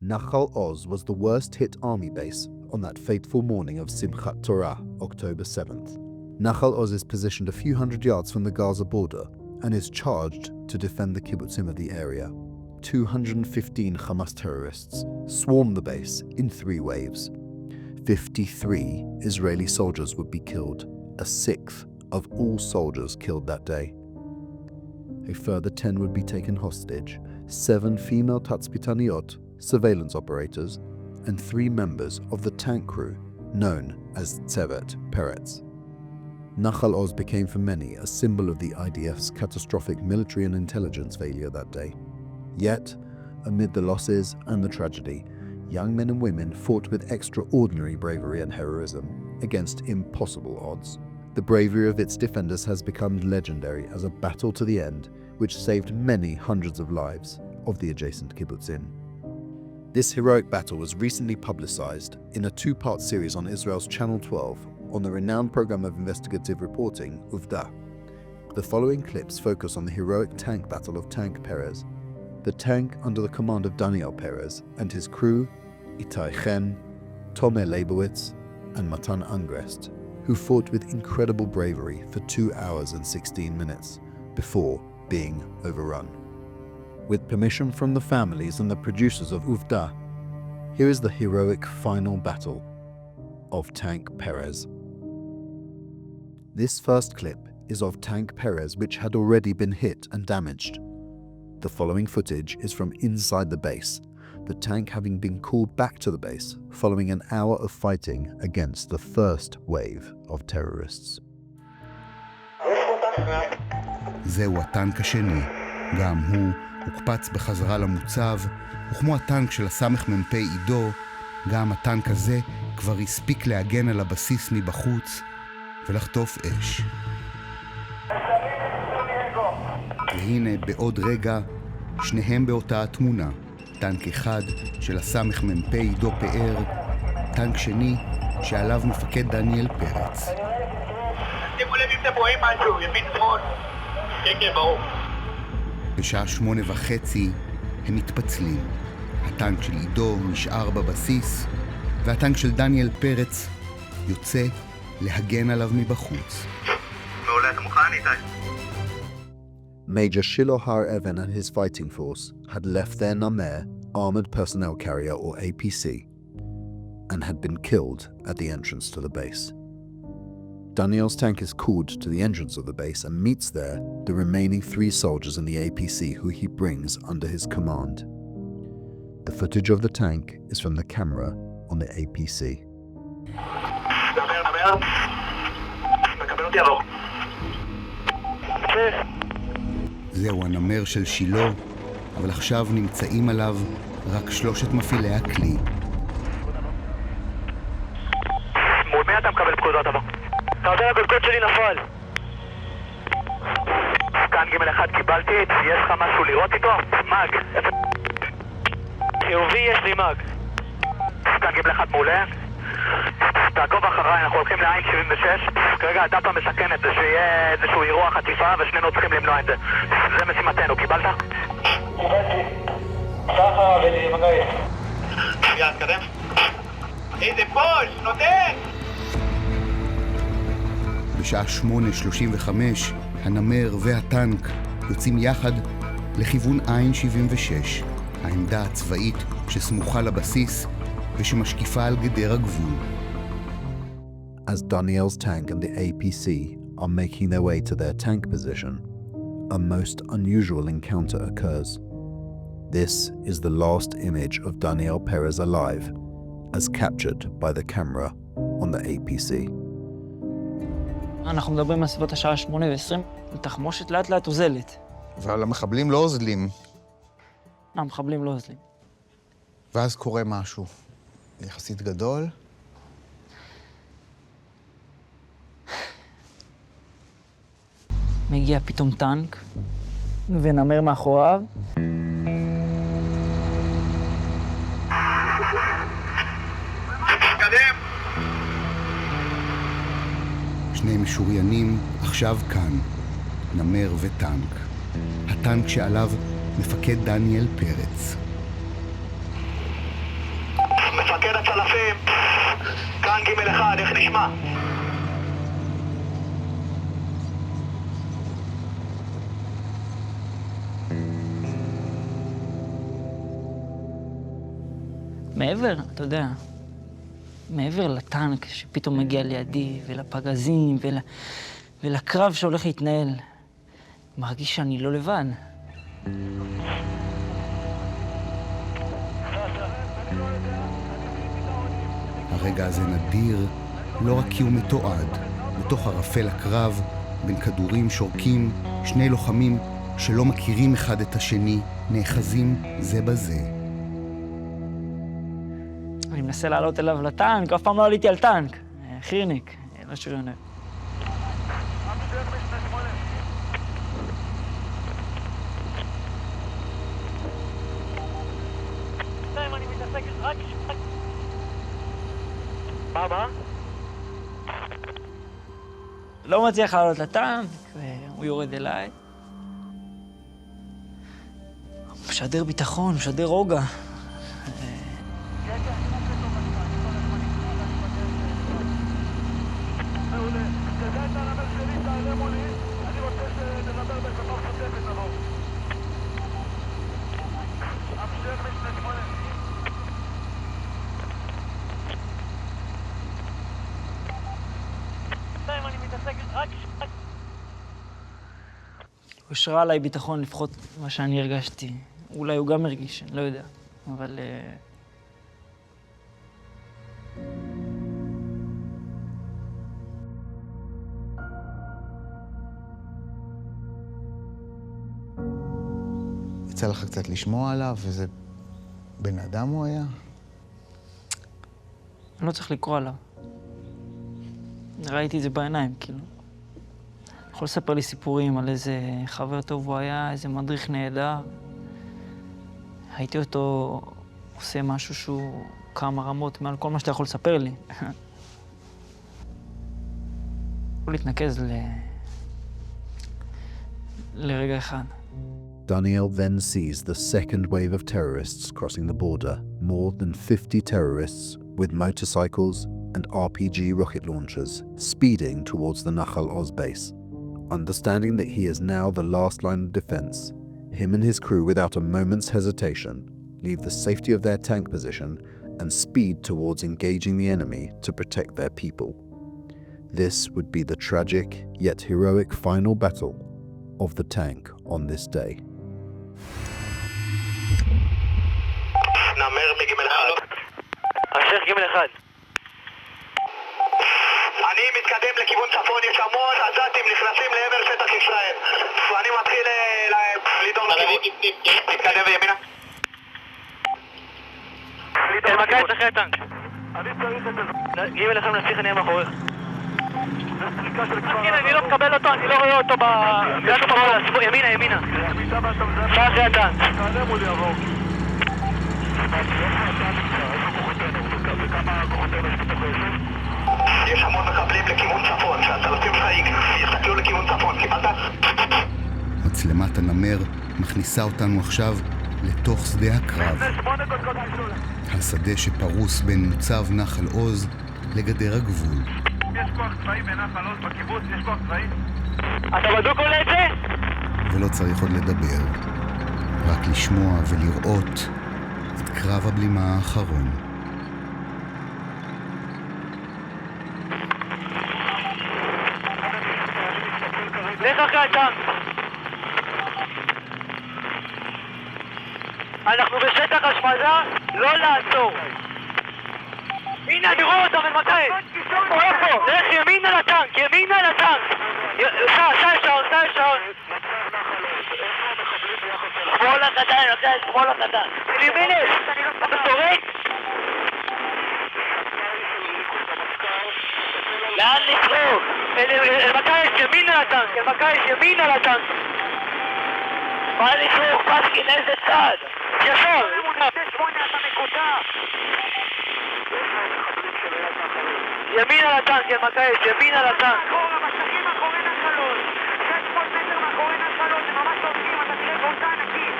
Nachal Oz was the worst-hit army base on that fateful morning of Simchat Torah, October 7th. Nachal Oz is positioned a few hundred yards from the Gaza border and is charged to defend the kibbutzim of the area. 215 Hamas terrorists swarmed the base in 3 waves. 53 Israeli soldiers would be killed, a sixth of all soldiers killed that day. A further 10 would be taken hostage, 7 female tatzpitaniot, surveillance operators, and 3 members of the tank crew known as Tank Perez. Nachal Oz became for many a symbol of the IDF's catastrophic military and intelligence failure that day. Yet, amid the losses and the tragedy, young men and women fought with extraordinary bravery and heroism against impossible odds. The bravery of its defenders has become legendary as a battle to the end, which saved many hundreds of lives of the adjacent kibbutzim. This heroic battle was recently publicized in a 2-part series on Israel's Channel 12 on the renowned program of investigative reporting, Uvda. The following clips focus on the heroic tank battle of Tank Perez, the tank under the command of Daniel Perez and his crew, Itay Chen, Tomer Leibowitz, and Matan Angrest, who fought with incredible bravery for 2 hours and 16 minutes before being overrun. With permission from the families and the producers of Uvda, here is the heroic final battle of Tank Perez. This first clip is of Tank Perez, which had already been hit and damaged. The following footage is from inside the base, the tank having been called back to the base following an hour of fighting against the first wave of terrorists. זהו הטנק השני, גם הוא הוקפץ בחזרה למוצב, וכמו הטנק של הסמ"פ עידו, גם הטנק הזה כבר הספיק להגן על הבסיס מבחוץ ולחטוף אש. והנה בעוד רגע, שניהם באותה התמונה, טנק אחד של הסמ"פ עידו פאר, טנק שני שעליו מפקד דניאל פרץ. שימו לב אם אתם רואים משהו, ימין שמאל. כן, ברור. בשעה 8:30 הם מתפצלים. הטנק של עידו נשאר בבסיס, והטנק של דניאל פרץ יוצא להגן עליו מבחוץ. מעולה, אתה מוכן, איתי? Major Shiloh Har Herzl and his fighting force had left their Namer armored personnel carrier, or APC, and had been killed at the entrance to the base. Daniel's tank is called to the entrance of the base and meets there the remaining 3 soldiers in the APC who he brings under his command. The footage of the tank is from the camera on the APC. זהו הנמר של שילה, אבל עכשיו נמצאים עליו רק 3 מפעילי הכלי. מול מי אתה מקבל פקודות הבא? אתה יודע, הקודקוד שלי נפל. סקן ג'1 קיבלתי, יש לך משהו לראות איתו? מאג. חיובי, יש לי מאג. סקן ג'1 מעולה. תעקוב אחריי, אנחנו הולכים לעין 76. כרגע הדאטה מסכנת שיהיה איזשהו אירוע חטיפה ושנינו צריכים למנוע את זה. זה משימתנו, קיבלת? קיבלתי. ככה ולמגעי. יאללה, תקדם. איזה פוש, נותן! בשעה 8:35 הנמר והטנק יוצאים יחד לכיוון עין 76, העמדה הצבאית שסמוכה לבסיס ושמשקיפה על גדר הגבול. As Daniel's tank and the APC are making their way to their tank position, a most unusual encounter occurs. This is the last image of Daniel Perez alive, as captured by the camera on the APC. אנחנו מדברים מסביבות השעה 8:20, התחמושת לאט לאט הוזלת. אבל המחבלים לא עוזלים. המחבלים לא עוזלים. ואז קורה משהו יחסית גדול. מגיע פתאום טנק, ונמר מאחוריו. קדם! 2 משוריינים עכשיו כאן, נמר וטנק. הטנק שעליו מפקד דניאל פרץ. מפקד הצלפים, כאן ג' 1, איך נשמע? מעבר, אתה יודע, מעבר לטנק שפתאום מגיע לידי, ולפגזים, ולקרב שהולך להתנהל, מרגיש שאני לא לבד. הרגע הזה נדיר לא רק כי הוא מתועד. בתוך ערפל הקרב, בין כדורים שורקים, שני לוחמים שלא מכירים אחד את השני, נאחזים זה בזה. אני מנסה לעלות אליו לטנק, אף פעם לא עליתי על טנק. חירניק, לא שריונר. אני מתעסקת רק... מה? לא מצליח לעלות לטנק, והוא יורד אליי. הוא משדר ביטחון, משדר רוגע. הוא השרה עליי ביטחון, לפחות מה שאני הרגשתי. אולי הוא גם הרגיש, אני לא יודע. אבל... יצא לך קצת לשמוע עליו, איזה בן אדם הוא היה? אני לא צריך לקרוא עליו. ראיתי את זה בעיניים, כאילו. יכול לספר לי סיפורים על איזה חבר טוב הוא היה, איזה מדריך נהדר. הייתי אותו עושה משהו שהוא כמה רמות מעל כל מה שאתה יכול לספר לי. יכול להתנקז לרגע אחד. Daniel then sees the second wave of terrorists crossing the border, more than 50 terrorists with motorcycles and RPG rocket launchers speeding towards the Nachal Oz base. Understanding that he is now the last line of defense, him and his crew, without a moment's hesitation, leave the safety of their tank position and speed towards engaging the enemy to protect their people. This would be the tragic yet heroic final battle of the tank on this day. נאמר מג' 1. השייך ג' 1. אני מתקדם לכיוון צפון, יש המון עזתים נכנסים לעבר שטח ישראל. אני מתחיל לדור לכיוון. מתקדם וימינה. מכה את אחרי הטנק. ג' 1 נסיך, אני אהיה מאחוריך. אני לא מקבל אותו, אני לא רואה אותו בשמאל, ימינה. סע אחרי הטנק. יש המון מקבלים לכיוון צפון, שהצלפים שלך יסתכלו לכיוון צפון, קיבלת? מצלמת הנמר מכניסה אותנו עכשיו לתוך שדה הקרב. השדה שפרוס בין מוצב נחל עוז לגדר הגבול. יש כוח צבאי בנחל עוז בקיבוץ, יש כוח צבאי? אתה בדוק עולה את זה? ולא צריך עוד לדבר, רק לשמוע ולראות את קרב הבלימה האחרון. לך אחרי הטנק. אנחנו בשטח השמדה, לא לעצור. הנה, אני רואה אותם, הם מתי? איפה? לך ימינה לטנק, ימינה לטנק. סע שעון. שמאל הקטן, שמאל הקטן. אלימינס, אתה שורק? לאן לסרוק? אלמקייס, ימינה לטנק. מה לסרוק? פסקין, איזה צד? ישר! 6-8 אתה מקוטע. ימינה לטנק, אלמקייס, ימינה לטנק. בשטחים מאחורי נחל עוז. 600 מטר מאחורי נחל עוז, זה ממש טובים, אתה תראה באותה ענקית.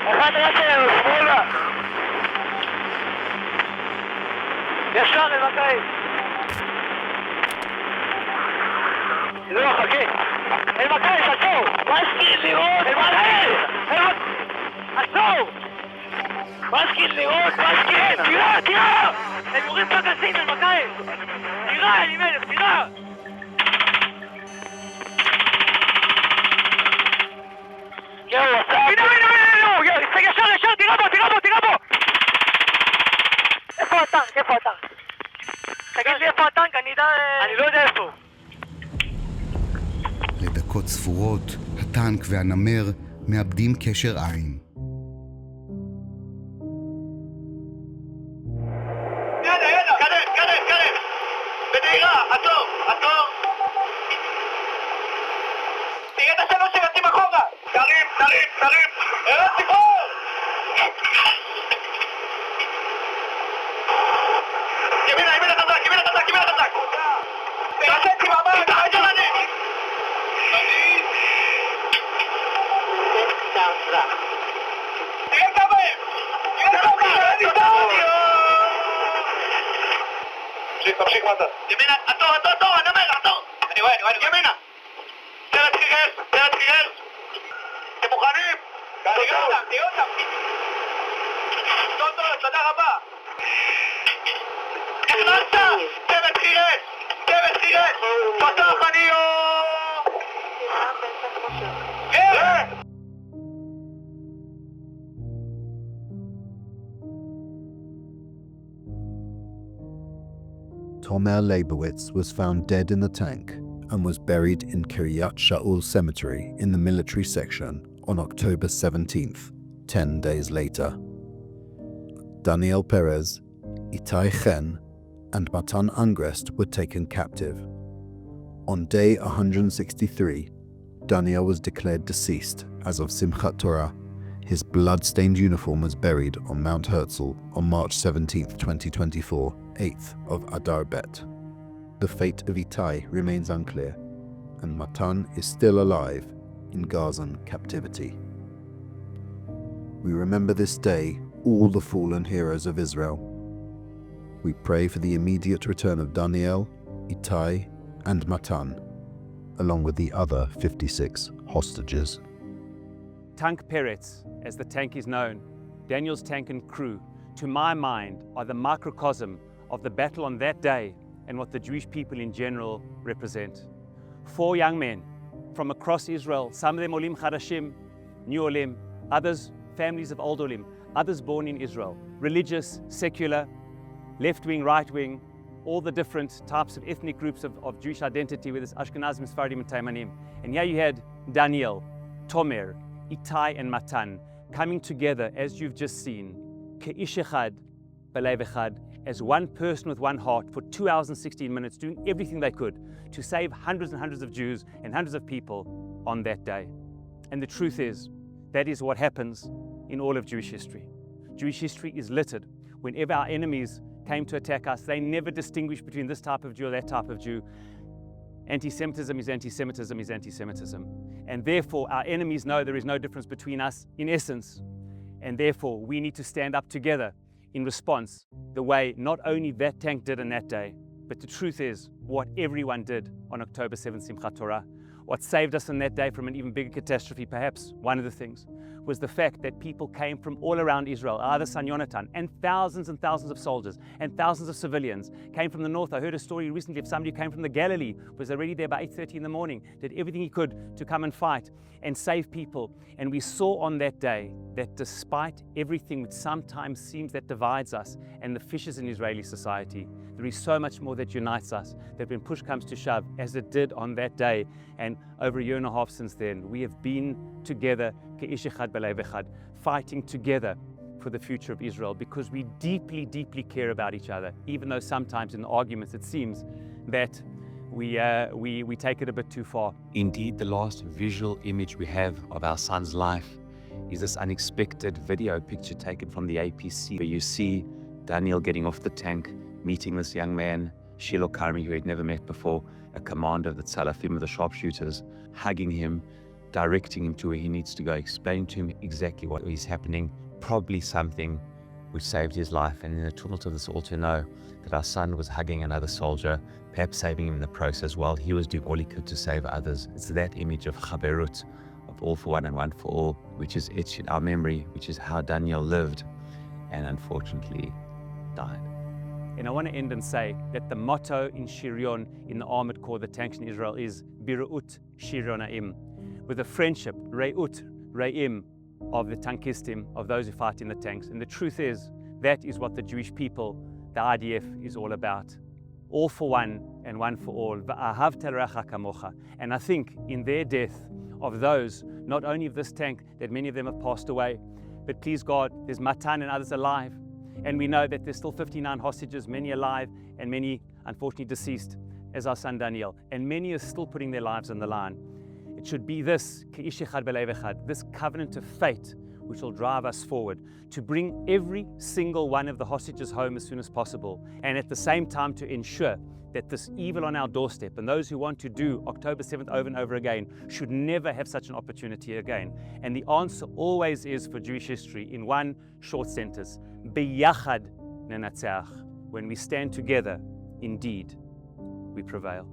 1-10, שמאלה. ישר למכאי. לא, חכי. אלמכאי, עצור! מסקין לראות! אלמכאי! עצור! מסקין לראות! מסקין! תירה! תירה! הם יורים פגזים, אלמכאי! תירה, אלימלך, תירה! יואו, עשה... הנה! ישר! תירה בו! איפה הטנק? תגיד לי איפה הטנק, אני יודע... אני לא יודע איפה. לדקות ספורות, הטנק והנמר מאבדים קשר עין. ידע, קרב! בדהירה, עצור! תראה את השלוש שרצים אחורה! תרים! ארץ ציפור! ימינה חזק! תרצתי ממש! תרצתי! תראה כמה הם! תמשיך מטה. ימינה, עצור, הנמר, עצור! אני רואה, ימינה! תרץ חירר! אתם מוכנים? תראה אותם! תודה רבה! הכנסת! צוות חירר! פתח אני Tomer Leibowitz was found dead in the tank and was buried in Kiryat Shaul Cemetery in the military section on October 17th, 10 days later. Daniel Perez, Itay Chen, and Matan Angrest were taken captive. On day 163, Daniel was declared deceased as of Simchat Torah. His blood-stained uniform was buried on Mount Herzl on March 17, 2024, 8th of Adar Bet. The fate of Itay remains unclear, and Matan is still alive in Gazan captivity. We remember this day all the fallen heroes of Israel. We pray for the immediate return of Daniel, Itay, and Matan, along with the other 56 hostages. Tank Perez, as the tank is known, Daniel's tank and crew, to my mind, are the microcosm of the battle on that day and what the Jewish people in general represent. 4 young men from across Israel, some of them Olim Chadashim, New Olim, others families of old Olim, others born in Israel, religious, secular, left-wing, right-wing, all the different types of ethnic groups of Jewish identity, whether it's Ashkenazim, Sephardim, and Taimanim. And here you had Daniel, Tomer, Itay, and Matan coming together, as you've just seen, Ke'ish echad, belev echad, as one person with one heart for 2 hours and 16 minutes, doing everything they could to save hundreds and hundreds of Jews and hundreds of people on that day. And the truth is, that is what happens in all of Jewish history. Jewish history is littered. Whenever our enemies came to attack us, they never distinguished between this type of Jew or that type of Jew. Anti-Semitism is anti-Semitism is anti-Semitism. And therefore, our enemies know there is no difference between us in essence. And therefore, we need to stand up together in response, the way not only that tank did on that day, but the truth is what everyone did on October 7th, Simchat Torah. What saved us on that day from an even bigger catastrophe, perhaps one of the things, was the fact that people came from all around Israel, Ada San Yonatan, and thousands of soldiers and thousands of civilians came from the north. I heard a story recently of somebody who came from the Galilee, was already there by 8:30 in the morning, did everything he could to come and fight and save people. And we saw on that day that despite everything which sometimes seems that divides us and the fissures in Israeli society, there is so much more that unites us, that when push comes to shove, as it did on that day, and over a year and a half since then, we have been together, ke'ish echad belev echad, fighting together for the future of Israel, because we deeply, deeply care about each other, even though sometimes in the arguments it seems that we take it a bit too far. Indeed, the last visual image we have of our son's life is this unexpected video picture taken from the APC, where you see Daniel getting off the tank, meeting this young man, Shiloh Karmi, who he'd never met before, a commander of the Tzalafim, of the sharpshooters, hugging him, directing him to where he needs to go, explaining to him exactly what is happening, probably something which saved his life. And in the tumult of this all, to know that our son was hugging another soldier, perhaps saving him in the process while he was doing all he could to save others. It's that image of chaberut, of all for one and one for all, which is etched in our memory, which is how Daniel lived and unfortunately died. And I want to end and say that the motto in Shirion, in the armored corps, the tanks in Israel, is Biru'ut Shirionaim, with the friendship, Re'ut, Re'im, of the tankistim, of those who fight in the tanks. And the truth is, that is what the Jewish people, the IDF, is all about. All for one and one for all. Va'ahavta l'reacha kamocha. And I think in their death of those, not only of this tank, that many of them have passed away, but please God, there's Matan and others alive. And we know that there's still 59 hostages, many alive and many unfortunately deceased, as our son Daniel. And many are still putting their lives on the line. It should be this, K'ish echad b'lev echad, this covenant of fate, which will drive us forward to bring every single one of the hostages home as soon as possible, and at the same time to ensure that this evil on our doorstep and those who want to do October 7th over and over again should never have such an opportunity again. And the answer always is, for Jewish history, in one short sentence, Biyachad nenatzach. When we stand together, indeed, we prevail.